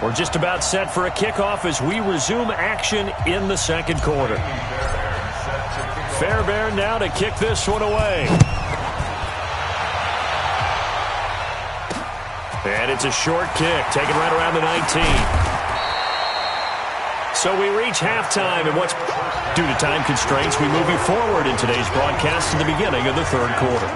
We're just about set for a kickoff as we resume action in the second quarter. Fairbairn now to kick this one away. And it's a short kick, taken right around the 19. So we reach halftime, and due to time constraints, we move you forward in today's broadcast to the beginning of the third quarter.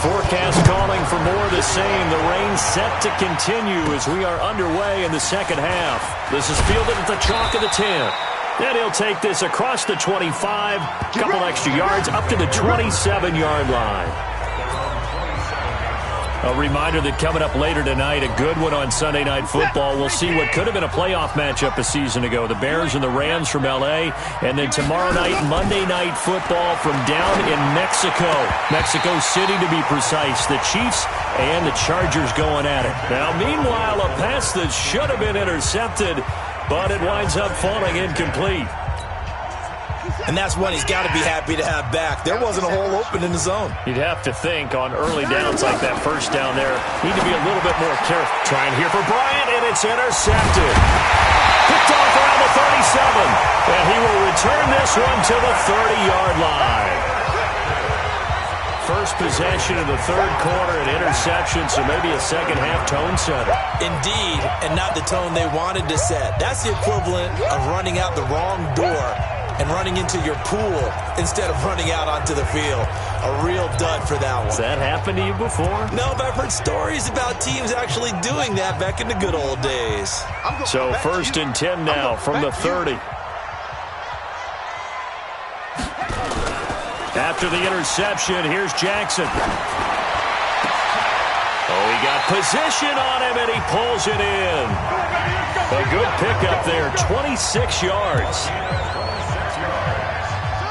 Forecast calling for more of the same. The rain set to continue as we are underway in the second half. This is fielded at the chalk of the 10. And he'll take this across the 25, couple extra yards up to the 27-yard line. A reminder that coming up later tonight, a good one on Sunday Night Football. We'll see what could have been a playoff matchup a season ago. The Bears and the Rams from L.A. And then tomorrow night, Monday Night Football from down in Mexico. Mexico City, to be precise. The Chiefs and the Chargers going at it. Now, meanwhile, a pass that should have been intercepted, but it winds up falling incomplete. And that's one he's got to be happy to have back. There wasn't a hole open in the zone. You'd have to think on early downs like that first down there, need to be a little bit more careful. Trying here for Bryant, and it's intercepted. Picked off around the 37. And he will return this one to the 30-yard line. First possession of the third quarter, an interception, so maybe a second-half tone setter. Indeed, and not the tone they wanted to set. That's the equivalent of running out the wrong door and running into your pool instead of running out onto the field. A real dud for that one. Has that happened to you before? No, but I've heard stories about teams actually doing that back in the good old days. So first and 10 now from the 30. After the interception, here's Jackson. Oh, he got position on him, and he pulls it in. A good pickup there, 26 yards.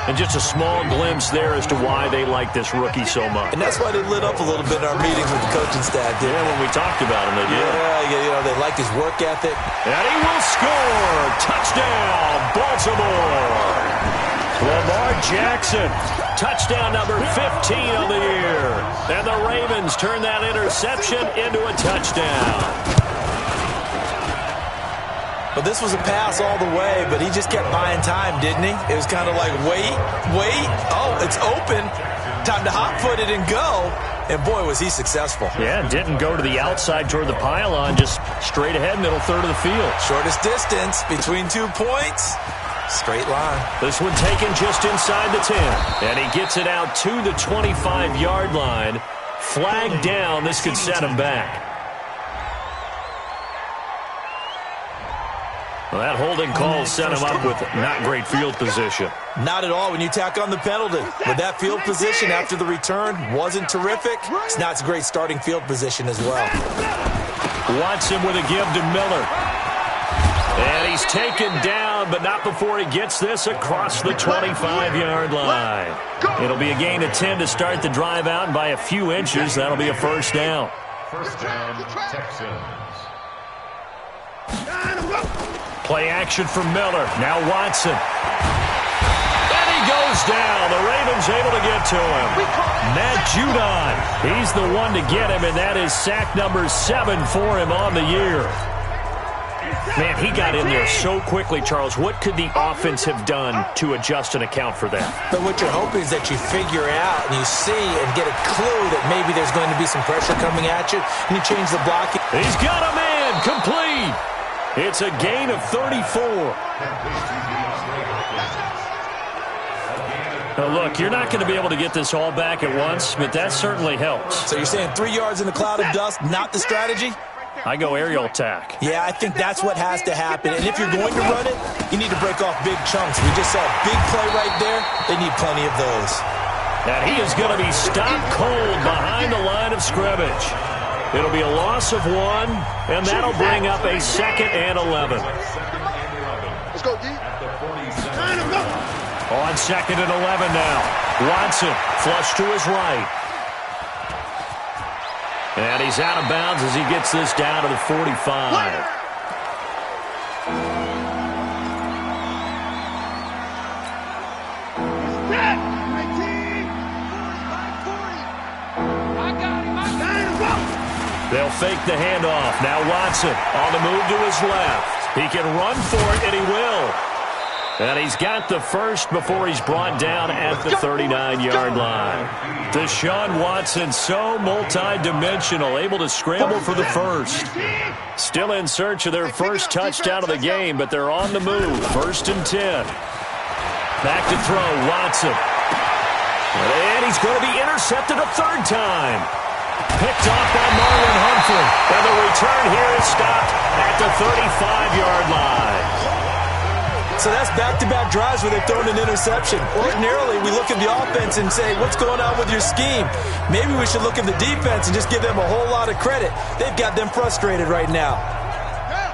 And just a small glimpse there as to why they like this rookie so much. And that's why they lit up a little bit in our meetings with the coaching staff. Yeah, when we talked about him, they did. Yeah, they like his work ethic. And he will score. Touchdown, Baltimore. Lamar Jackson, touchdown number 15 of the year. And the Ravens turn that interception into a touchdown. But this was a pass all the way, but he just kept buying time, didn't he? It was kind of like, wait. Oh, it's open. Time to hot-foot it and go. And, boy, was he successful. Yeah, didn't go to the outside toward the pylon, just straight ahead, middle third of the field. Shortest distance between 2 points. Straight line. This one taken just inside the 10. And he gets it out to the 25-yard line. Flag down. This could set him back. Well, that holding call set him up with not great field position. Not at all when you tack on the penalty. But that field position after the return wasn't terrific. It's not a great starting field position as well. Watson with a give to Miller. And he's taken down, but not before he gets this across the 25-yard line. It'll be a gain of 10 to start the drive out, and by a few inches, that'll be a first down. First down, Texans. Play action from Miller. Now Watson. And he goes down. The Ravens able to get to him. Matt Judon. He's the one to get him, and that is sack number 7 for him on the year. Man, he got in there so quickly, Charles. What could the offense have done to adjust and account for that? But what you're hoping is that you figure out and you see and get a clue that maybe there's going to be some pressure coming at you, and you change the blocking. He's got a man. Complete. It's a gain of 34. Now, look, you're not going to be able to get this all back at once, but that certainly helps. So you're saying 3 yards in the cloud of dust, not the strategy? I go aerial attack. Yeah, I think that's what has to happen. And if you're going to run it, you need to break off big chunks. We just saw a big play right there. They need plenty of those. And he is going to be stopped cold behind the line of scrimmage. It'll be a loss of 1, and that'll bring up a 2nd and 11. Let's go, D. On 2nd and 11 now. Watson, flush to his right. And he's out of bounds as he gets this down to the 45. They'll fake the handoff. Now Watson on the move to his left. He can run for it, and he will. And he's got the first before he's brought down at the 39-yard line. Deshaun Watson, so multi-dimensional, able to scramble for the first. Still in search of their first touchdown of the game, but they're on the move. 1st and 10. Back to throw, Watson. And he's going to be intercepted a third time. Picked off by Marlon Humphrey. And the return here is stopped at the 35-yard line. So that's back-to-back drives where they've thrown an interception. Ordinarily, we look at the offense and say, what's going on with your scheme? Maybe we should look at the defense and just give them a whole lot of credit. They've got them frustrated right now.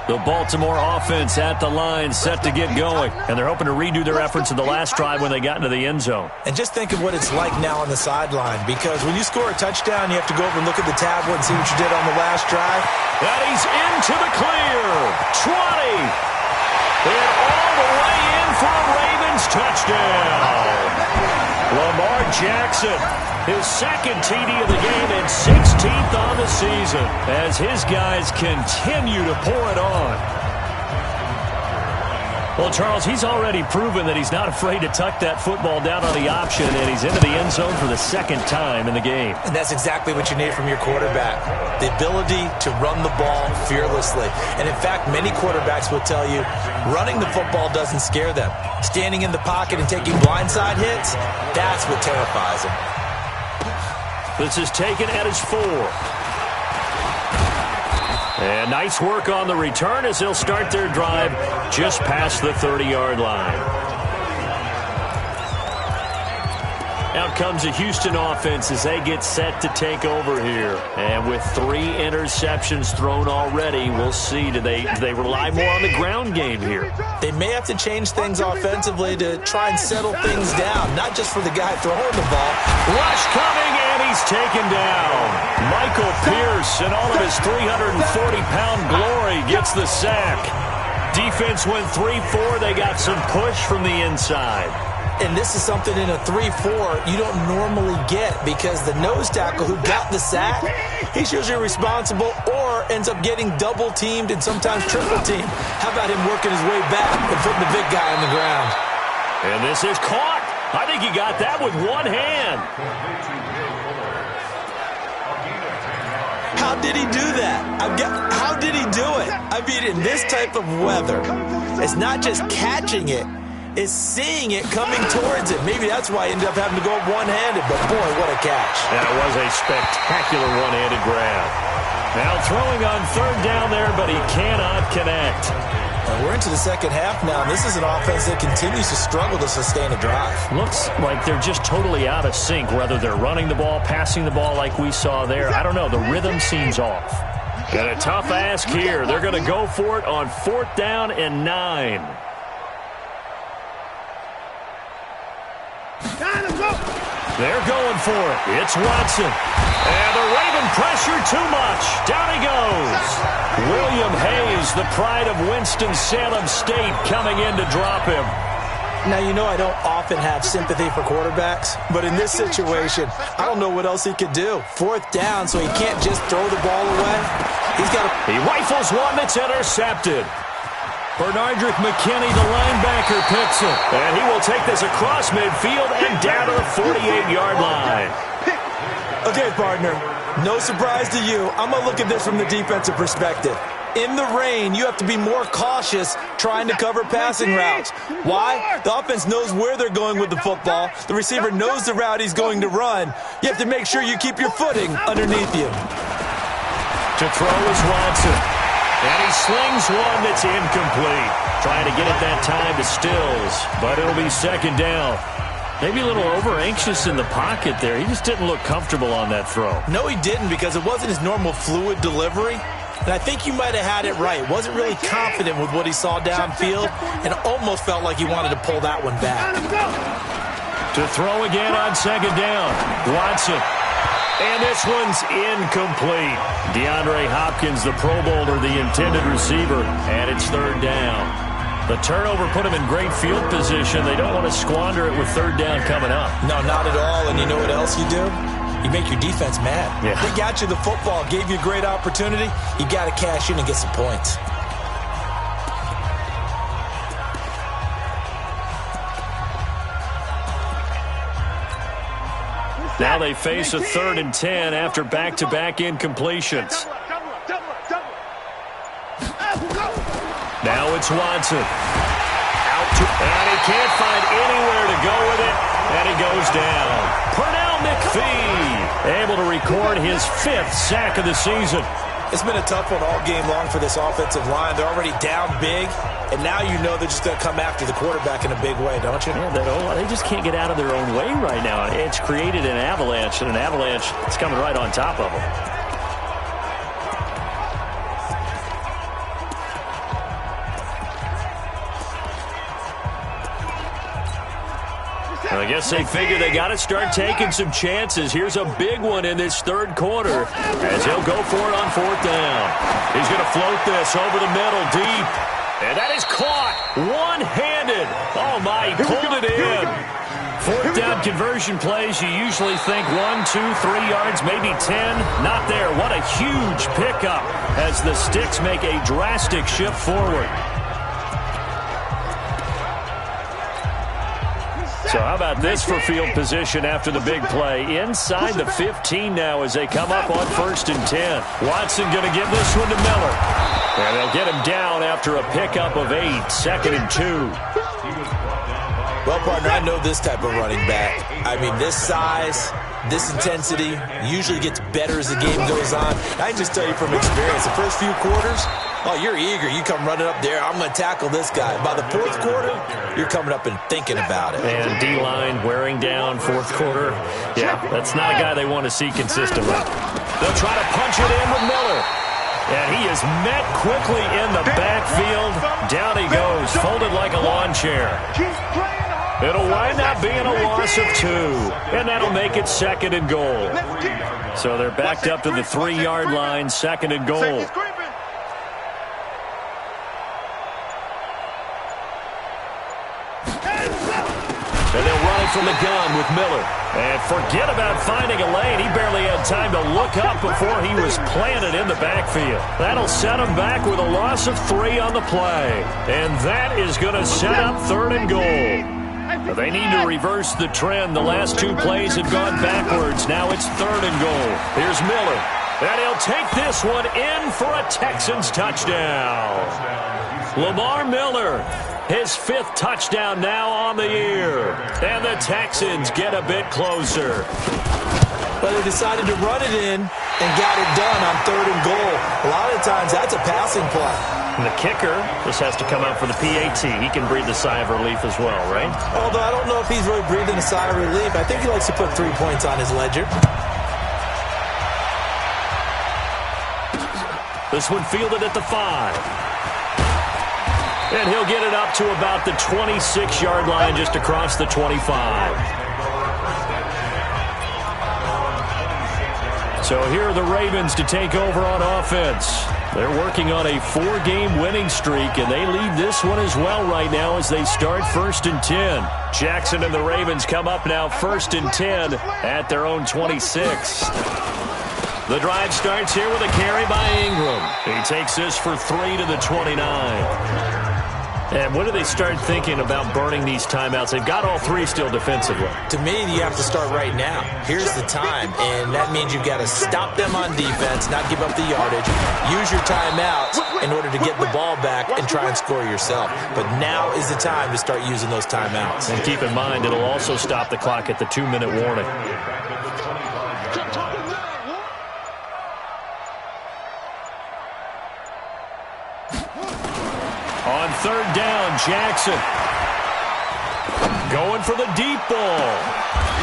The Baltimore offense at the line, set to get going. And they're hoping to redo their efforts in the last drive when they got into the end zone. And just think of what it's like now on the sideline. Because when you score a touchdown, you have to go over and look at the tablet and see what you did on the last drive. And he's into the clear. 20. And all the way in for a Ravens touchdown. Lamar Jackson, his second TD of the game and 16th on the season as his guys continue to pour it on. Well, Charles, he's already proven that he's not afraid to tuck that football down on the option, and he's into the end zone for the second time in the game. And that's exactly what you need from your quarterback, the ability to run the ball fearlessly. And, in fact, many quarterbacks will tell you running the football doesn't scare them. Standing in the pocket and taking blindside hits, that's what terrifies them. This is taken at his 4. And nice work on the return as they'll start their drive just past the 30-yard line. Out comes the Houston offense as they get set to take over here. And with 3 interceptions thrown already, we'll see. Do they rely more on the ground game here? They may have to change things offensively to try and settle things down, not just for the guy throwing the ball. Rush coming, and he's taken down. Michael Pierce, in all of his 340-pound glory, gets the sack. Defense went 3-4. They got some push from the inside. And this is something in a 3-4 you don't normally get because the nose tackle who got the sack, he's usually responsible or ends up getting double-teamed and sometimes triple-teamed. How about him working his way back and putting the big guy on the ground? And this is caught. I think he got that with one hand. How did he do that? How did he do it? I mean, in this type of weather, it's not just catching it. Is seeing it coming towards it. Maybe that's why he ended up having to go up one-handed, but boy, what a catch. That was a spectacular one-handed grab. Now throwing on 3rd down there, but he cannot connect. And we're into the second half now, and this is an offense that continues to struggle to sustain a drive. Looks like they're just totally out of sync, whether they're running the ball, passing the ball like we saw there. I don't know. The rhythm seems off. And a tough ask here. They're going to go for it on 4th down and 9. They're going for it. It's Watson. And the Raven pressure too much. Down he goes. William Hayes, the pride of Winston-Salem State, coming in to drop him. Now, you know I don't often have sympathy for quarterbacks, but in this situation, I don't know what else he could do. 4th down, so he can't just throw the ball away. He rifles one that's intercepted. Bernardrick McKinney, the linebacker, picks it. And he will take this across midfield and down to the 48-yard line. Okay, partner, no surprise to you. I'm going to look at this from the defensive perspective. In the rain, you have to be more cautious trying to cover passing routes. Why? The offense knows where they're going with the football. The receiver knows the route he's going to run. You have to make sure you keep your footing underneath you. To throw is Watson. And he slings one that's incomplete. Trying to get it that time to Stills, but it'll be 2nd down. Maybe a little over-anxious in the pocket there. He just didn't look comfortable on that throw. No, he didn't because it wasn't his normal fluid delivery. And I think you might have had it right. Wasn't really confident with what he saw downfield and almost felt like he wanted to pull that one back. To throw again on 2nd down. Watson. And this one's incomplete. DeAndre Hopkins, the Pro Bowler, the intended receiver, and it's 3rd down. The turnover put him in great field position. They don't want to squander it with 3rd down coming up. No, not at all. And you know what else you do? you make your defense mad. Yeah. They got you the football, gave you a great opportunity. You got to cash in and get some points. Now they face a 3rd and 10 after back-to-back incompletions. Now it's Watson. And he can't find anywhere to go with it, and he goes down. Pernell McPhee able to record his 5th sack of the season. It's been a tough one all game long for this offensive line. They're already down big, and now you know they're just going to come after the quarterback in a big way, don't you? Yeah, they just can't get out of their own way right now. It's created an avalanche, and an avalanche is coming right on top of them. I guess they figure they got to start taking some chances. Here's a big one in this 3rd quarter as he'll go for it on 4th down. He's going to float this over the middle deep. And that is caught one-handed. Oh, my, he pulled it in. 4th down conversion plays, you usually think 1, 2, 3 yards, maybe 10. Not there. What a huge pickup as the Sticks make a drastic shift forward. So how about this for field position after the big play? Inside the 15 now as they come up on 1st and 10. Watson going to give this one to Miller. And they'll get him down after a pickup of 8. 2nd and 2. Well, partner, I know this type of running back. I mean, this size, this intensity usually gets better as the game goes on. I can just tell you from experience, the first few quarters, oh, you're eager. You come running up there. I'm going to tackle this guy. By the 4th quarter, you're coming up and thinking about it. And D-line wearing down 4th quarter. Yeah, that's not a guy they want to see consistently. They'll try to punch it in with Miller. And he is met quickly in the backfield. Down he goes, folded like a lawn chair. It'll wind up being a loss of 2. And that'll make it 2nd and goal. So they're backed up to the 3-yard line, 2nd and goal. And they'll run it from the gun with Miller. And forget about finding a lane. He barely had time to look up before he was planted in the backfield. That'll set him back with a loss of 3 on the play. And that is going to set up 3rd and goal. They need to reverse the trend. The last 2 plays have gone backwards. Now it's 3rd and goal. Here's Miller. And he'll take this one in for a Texans touchdown. Lamar Miller, his 5th touchdown now on the year. And the Texans get a bit closer. But they decided to run it in and got it done on 3rd and goal. A lot of times that's a passing play. And the kicker just has to come out for the PAT. He can breathe a sigh of relief as well, right? Although I don't know if he's really breathing a sigh of relief. I think he likes to put 3 points on his ledger. This one fielded at the 5. And he'll get it up to about the 26-yard line just across the 25. So here are the Ravens to take over on offense. They're working on a 4-game winning streak, and they lead this one as well right now as they start 1st and 10. Jackson and the Ravens come up now 1st and 10 at their own 26. The drive starts here with a carry by Ingram. He takes this for 3 to the 29. And when do they start thinking about burning these timeouts? They've got all 3 still defensively. To me, you have to start right now. Here's the time, and that means you've got to stop them on defense, not give up the yardage, use your timeouts in order to get the ball back and try and score yourself. But now is the time to start using those timeouts. And keep in mind, it'll also stop the clock at the 2-minute warning. On 3rd down, Jackson going for the deep ball.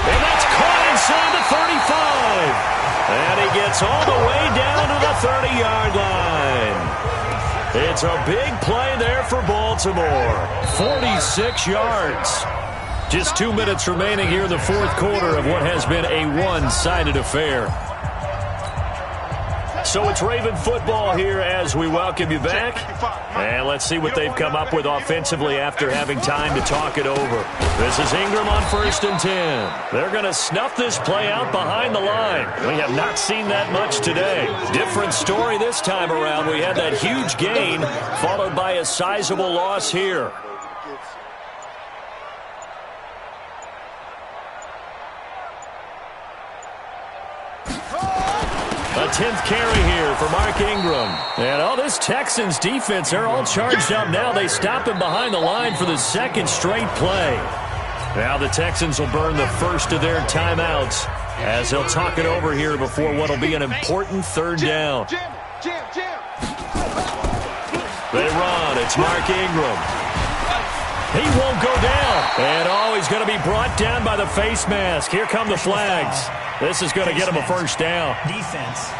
And that's caught inside the 35. And he gets all the way down to the 30-yard line. It's a big play there for Baltimore. 46 yards. Just 2 minutes remaining here in the 4th quarter of what has been a one-sided affair. So it's Raven football here as we welcome you back. And let's see what they've come up with offensively after having time to talk it over. This is Ingram on 1st and 10. They're going to snuff this play out behind the line. We have not seen that much today. Different story this time around. We had that huge gain followed by a sizable loss here. A 10th carry here for Mark Ingram. And this Texans defense, they're all charged up now. They stop him behind the line for the second straight play. Now the Texans will burn the first of their timeouts as they'll talk it over here before what will be an important 3rd down. They run. It's Mark Ingram. He won't go down. And he's going to be brought down by the face mask. Here come the flags. This is going to get him a 1st down. Defense.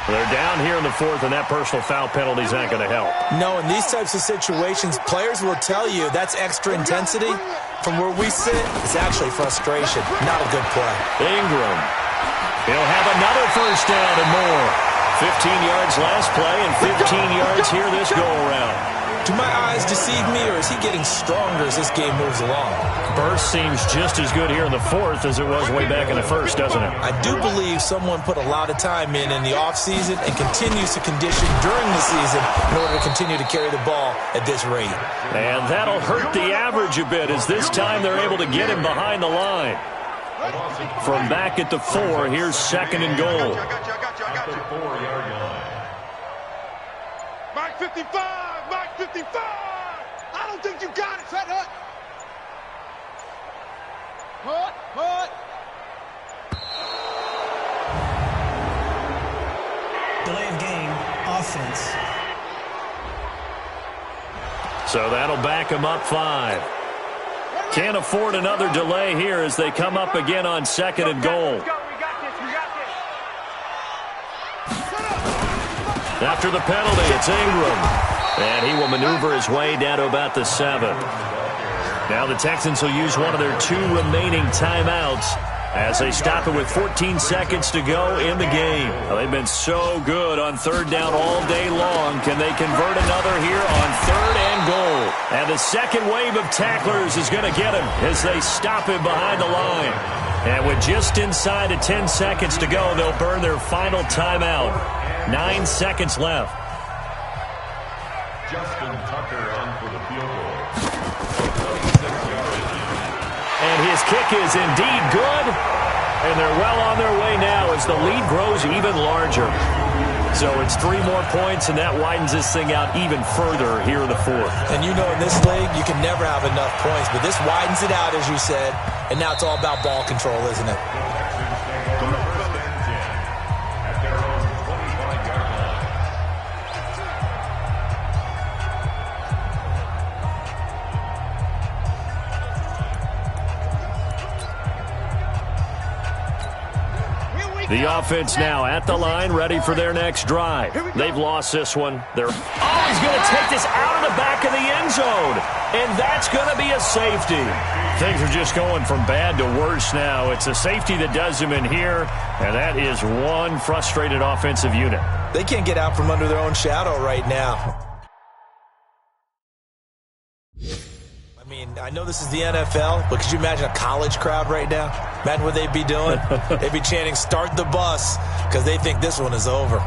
They're down here in the 4th, and that personal foul penalty is not going to help. No, in these types of situations, players will tell you that's extra intensity. From where we sit, it's actually frustration. Not a good play. Ingram. He'll have another 1st down and more. 15 yards last play and 15 yards here this go-around. Do my eyes deceive me, or is he getting stronger as this game moves along? Burst seems just as good here in the 4th as it was way back in the 1st, doesn't it? I do believe someone put a lot of time in the offseason and continues to condition during the season in order to continue to carry the ball at this rate. And that'll hurt the average a bit as this time they're able to get him behind the line. From back at the 4, here's 2nd and goal. At the 4-yard line. Mark 55! Mark 55! I don't think you got it, Fat Hut! Hut! Delay of game, offense. So that'll back him up 5. Can't afford another delay here as they come up again on 2nd and goal. After the penalty, it's Ingram. And he will maneuver his way down to about the 7. Now the Texans will use one of their 2 remaining timeouts as they stop it with 14 seconds to go in the game. Well, they've been so good on 3rd down all day long. Can they convert another here on 3rd and goal? And the second wave of tacklers is going to get him as they stop him behind the line. And with just inside of 10 seconds to go, they'll burn their final timeout. 9 seconds left. Justin Tucker on for the field goal. And his kick is indeed good. And they're well on their way now as the lead grows even larger. So it's 3 more points, and that widens this thing out even further here in the 4th. And you know in this league, you can never have enough points, but this widens it out, as you said, and now it's all about ball control, isn't it? The offense now at the line, ready for their next drive. They've lost this one. He's going to take this out of the back of the end zone. And that's going to be a safety. Things are just going from bad to worse now. It's a safety that does them in here, and that is one frustrated offensive unit. They can't get out from under their own shadow right now. I mean, I know this is the NFL, but could you imagine a college crowd right now? Imagine what they'd be doing. They'd be chanting, "Start the bus," because they think this one is over.